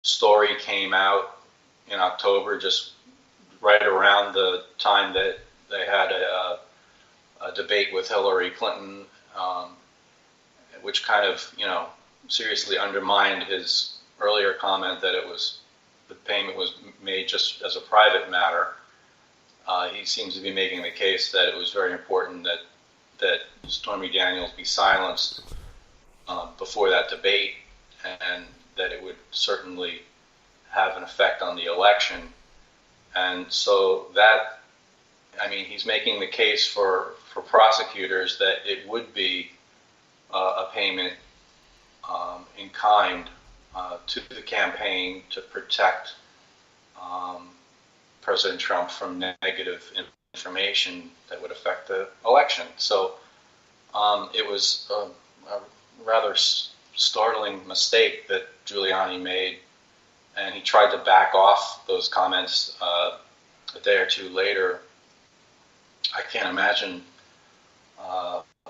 story came out in October, just right around the time that they had a debate with Hillary Clinton, which kind of, seriously undermined his earlier comment that the payment was made just as a private matter. He seems to be making the case that it was very important that Stormy Daniels be silenced before that debate, and that it would certainly have an effect on the election. And so he's making the case for prosecutors that it would be a payment in kind to the campaign to protect President Trump from negative information that would affect the election. So it was a rather startling mistake that Giuliani made, and he tried to back off those comments a day or two later. I can't imagine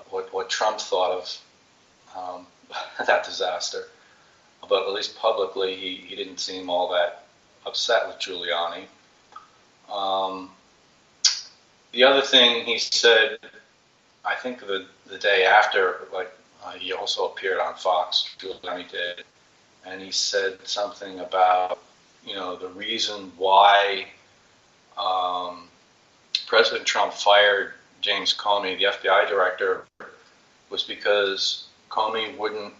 what Trump thought of that disaster, but at least publicly he didn't seem all that upset with Giuliani. The other thing he said, I think the day after, he also appeared on Fox, Giuliani did, and he said something about, the reason why President Trump fired James Comey, the FBI director, was because Comey wouldn't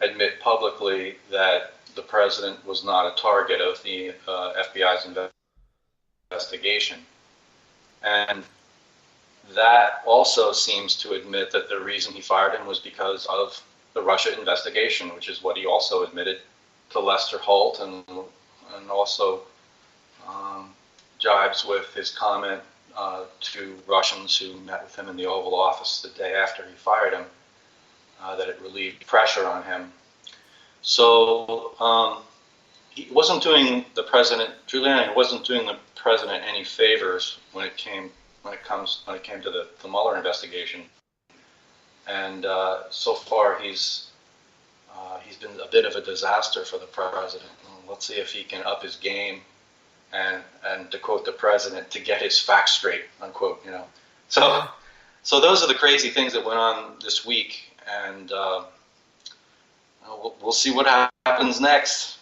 admit publicly that the president was not a target of the FBI's investigation. And that also seems to admit that the reason he fired him was because of the Russia investigation, which is what he also admitted to Lester Holt, and also jibes with his comment to Russians who met with him in the Oval Office the day after he fired him, that it relieved pressure on him. So he wasn't doing Giuliani wasn't doing the president any favors when it came to the Mueller investigation, and so far he's been a bit of a disaster for the president. Let's see if he can up his game, and to quote the president, to get his facts straight, unquote. So those are the crazy things that went on this week, and we'll see what happens next.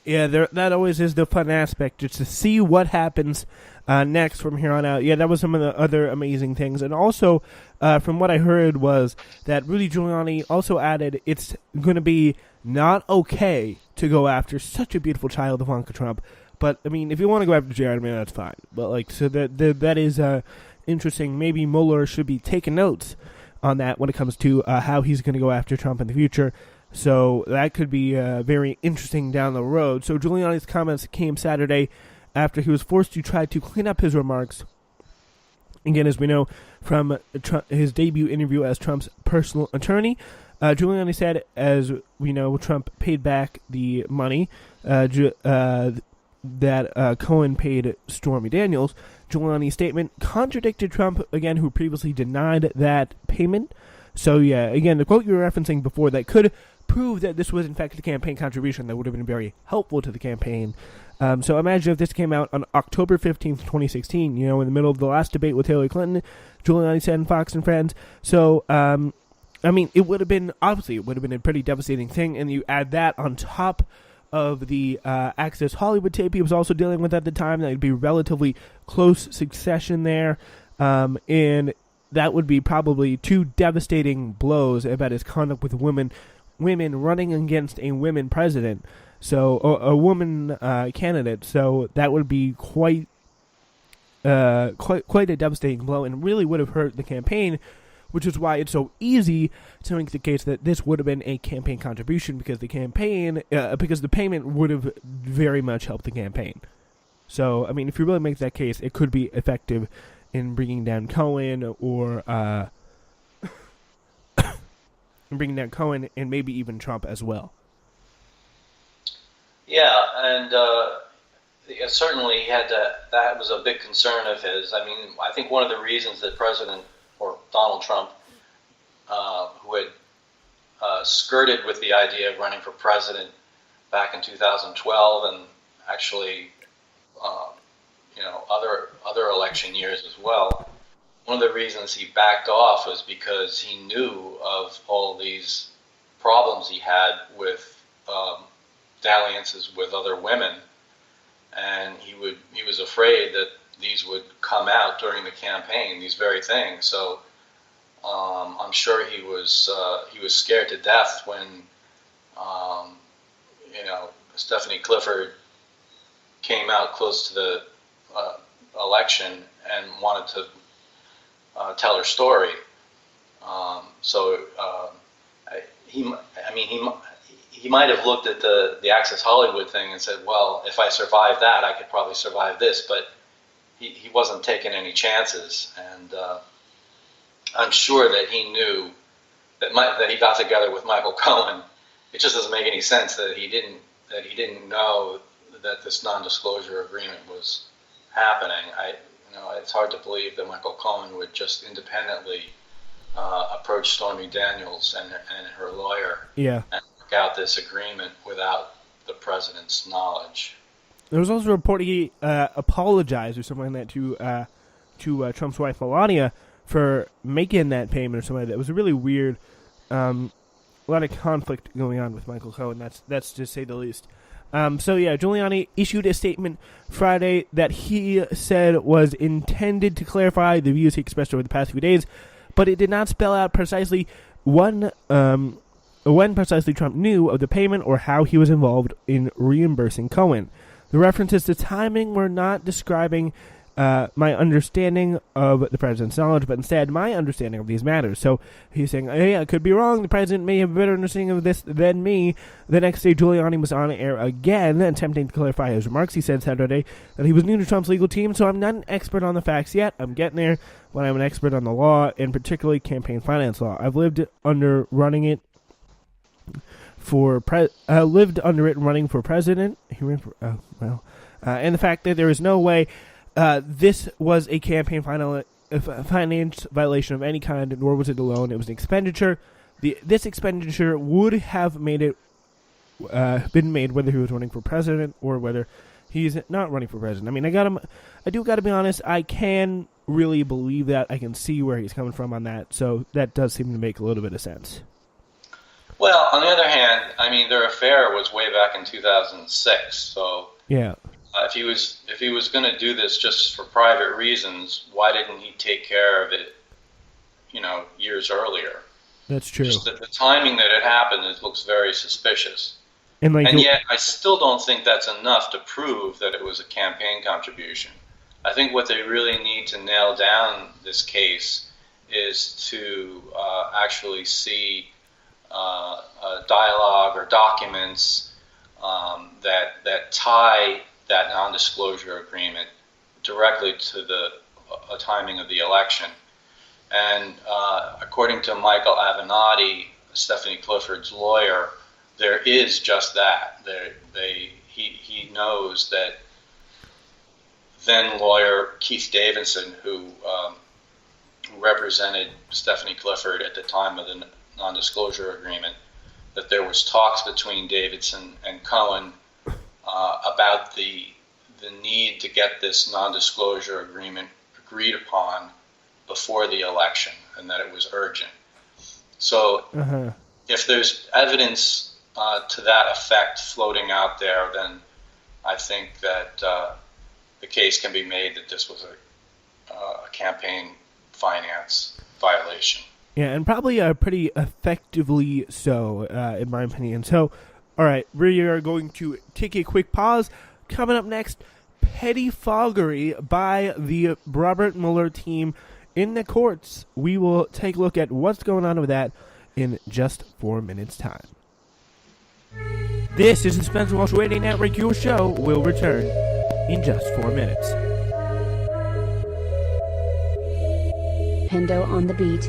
Yeah, that always is the fun aspect, just to see what happens next from here on out. Yeah, that was some of the other amazing things. And also, from what I heard, was that Rudy Giuliani also added it's going to be not okay to go after such a beautiful child, Ivanka Trump. But, I mean, if you want to go after Jared, that's fine. But, so that is interesting. Maybe Mueller should be taking notes on that when it comes to how he's going to go after Trump in the future. So that could be very interesting down the road. So Giuliani's comments came Saturday after he was forced to try to clean up his remarks. Again, as we know from his debut interview as Trump's personal attorney, Giuliani said, as we know, Trump paid back the money that Cohen paid Stormy Daniels. Giuliani's statement contradicted Trump, again, who previously denied that payment. So, yeah, again, the quote you were referencing before that could prove that this was, in fact, a campaign contribution that would have been very helpful to the campaign. So imagine if this came out on October 15th, 2016, in the middle of the last debate with Hillary Clinton, Giuliani said on Fox and Friends. So, it would have been a pretty devastating thing, and you add that on top of the Access Hollywood tape he was also dealing with at the time. That would be relatively close succession there, and that would be probably two devastating blows about his conduct with women running against a women president, so a woman candidate. So that would be quite a devastating blow, and really would have hurt the campaign, which is why it's so easy to make the case that this would have been a campaign contribution, because the payment would have very much helped the campaign. So, if you really make that case, it could be effective in bringing down Cohen, or bringing down Cohen and maybe even Trump as well. Yeah, and certainly he had that was a big concern of his. I think one of the reasons that Donald Trump, who had skirted with the idea of running for president back in 2012, and actually, other election years as well. One of the reasons he backed off was because he knew of all these problems he had with dalliances with other women, and he was afraid that these would come out during the campaign, these very things. So I'm sure he was scared to death when Stephanie Clifford came out close to the election and wanted to tell her story. He might have looked at the Access Hollywood thing and said, well, if I survive that, I could probably survive this, but he wasn't taking any chances. And I'm sure that he knew that he got together with Michael Cohen. It just doesn't make any sense that he didn't know that this non-disclosure agreement was happening. It's hard to believe that Michael Cohen would just independently approach Stormy Daniels and her lawyer and work out this agreement without the president's knowledge. There was also a report he apologized or something like that to Trump's wife Melania for making that payment or something like that. It was a really weird, a lot of conflict going on with Michael Cohen. That's to say the least. Giuliani issued a statement Friday that he said was intended to clarify the views he expressed over the past few days, but it did not spell out precisely when precisely Trump knew of the payment or how he was involved in reimbursing Cohen. The references to timing were not describing my understanding of the president's knowledge, but instead my understanding of these matters. So he's saying, hey, I could be wrong. The president may have a better understanding of this than me. The next day, Giuliani was on air again, attempting to clarify his remarks. He said Saturday that he was new to Trump's legal team, so I'm not an expert on the facts yet. I'm getting there, but I'm an expert on the law, and particularly campaign finance law. I've lived under running it for running for president. He ran for and the fact that there is no way this was a campaign finance violation of any kind, nor was it a loan. It was an expenditure. This expenditure would have made it been made whether he was running for president or whether he's not running for president. I mean, I do got to be honest. I can really believe that. I can see where he's coming from on that. So that does seem to make a little bit of sense. Well, on the other hand, I mean, their affair was way back in 2006. So yeah. If he was going to do this just for private reasons, why didn't he take care of it, years earlier? That's true. Just the timing that it happened, it looks very suspicious. And yet, I still don't think that's enough to prove that it was a campaign contribution. I think what they really need to nail down this case is to actually see dialogue or documents that tie that non-disclosure agreement directly to the timing of the election. And according to Michael Avenatti, Stephanie Clifford's lawyer, there is just that. He knows that then lawyer Keith Davidson, who represented Stephanie Clifford at the time of the non-disclosure agreement, that there was talks between Davidson and Cohen about the need to get this non-disclosure agreement agreed upon before the election, and that it was urgent. So if there's evidence to that effect floating out there, then I think that the case can be made that this was a campaign finance violation. Yeah, and probably pretty effectively so, in my opinion. So, all right, we are going to take a quick pause. Coming up next, pettifoggery by the Robert Mueller team in the courts. We will take a look at what's going on with that in just 4 minutes' time. This is the Spencer Walsh Radio Network. Your show will return in just 4 minutes. Pendo on the beat.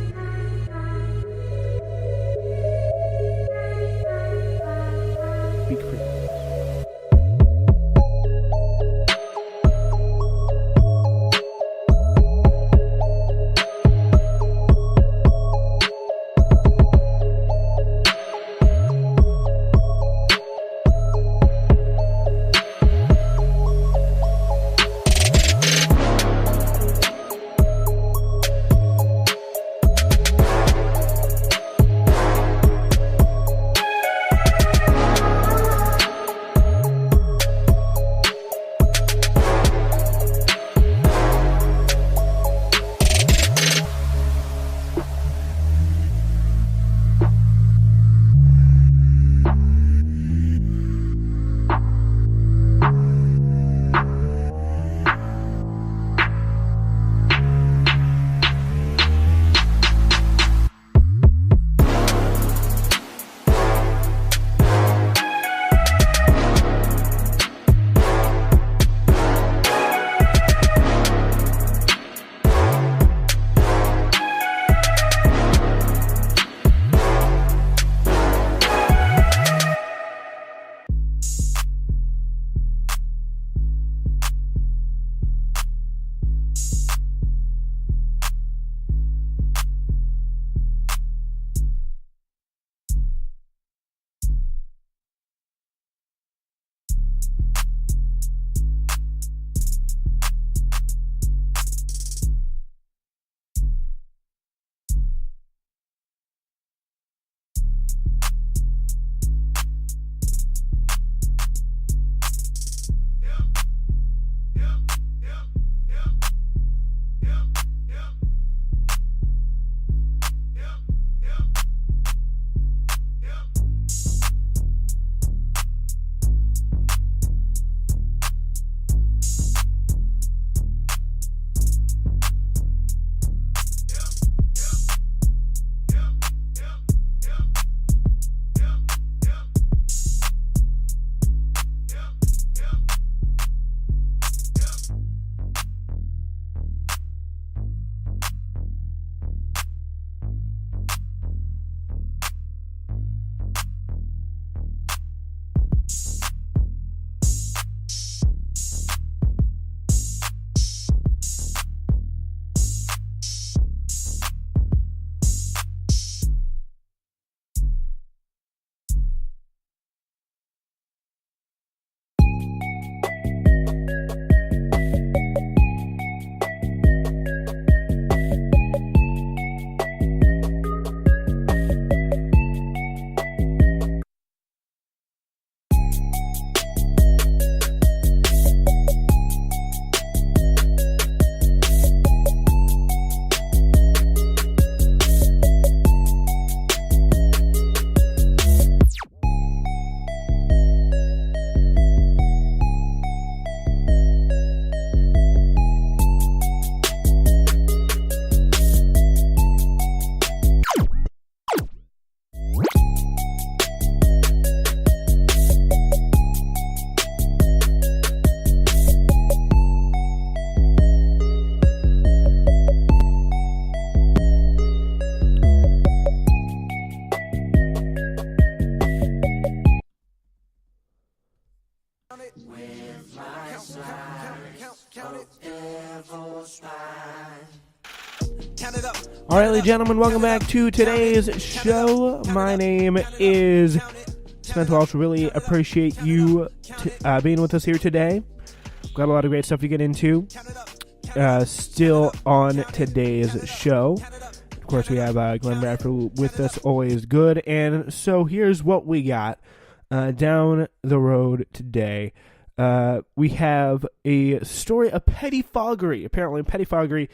All right, ladies and gentlemen, welcome back to today's show. My name is Spencer Walsh. Really appreciate you being with us here today. Got a lot of great stuff to get into. Still on today's show. Of course, we have Glenn Bradford with us, always good. And so here's what we got down the road today. We have a story of pettifoggery, apparently pettifoggery,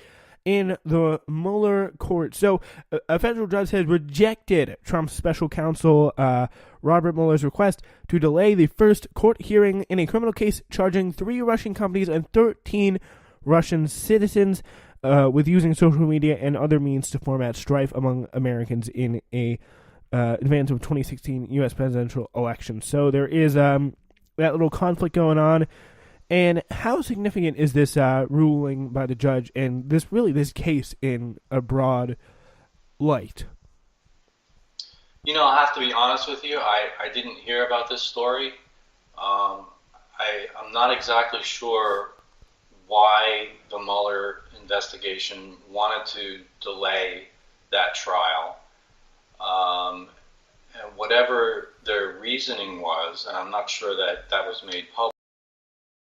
in the Mueller court. So a federal judge has rejected Trump's special counsel Robert Mueller's request to delay the first court hearing in a criminal case charging 3 Russian companies and 13 Russian citizens with using social media and other means to format strife among Americans in a advance of 2016 U.S. presidential election. So there is that little conflict going on. And how significant is this ruling by the judge and this case in a broad light? You know, I have to be honest with you. I didn't hear about this story. I'm not exactly sure why the Mueller investigation wanted to delay that trial. And whatever their reasoning was, and I'm not sure that was made public,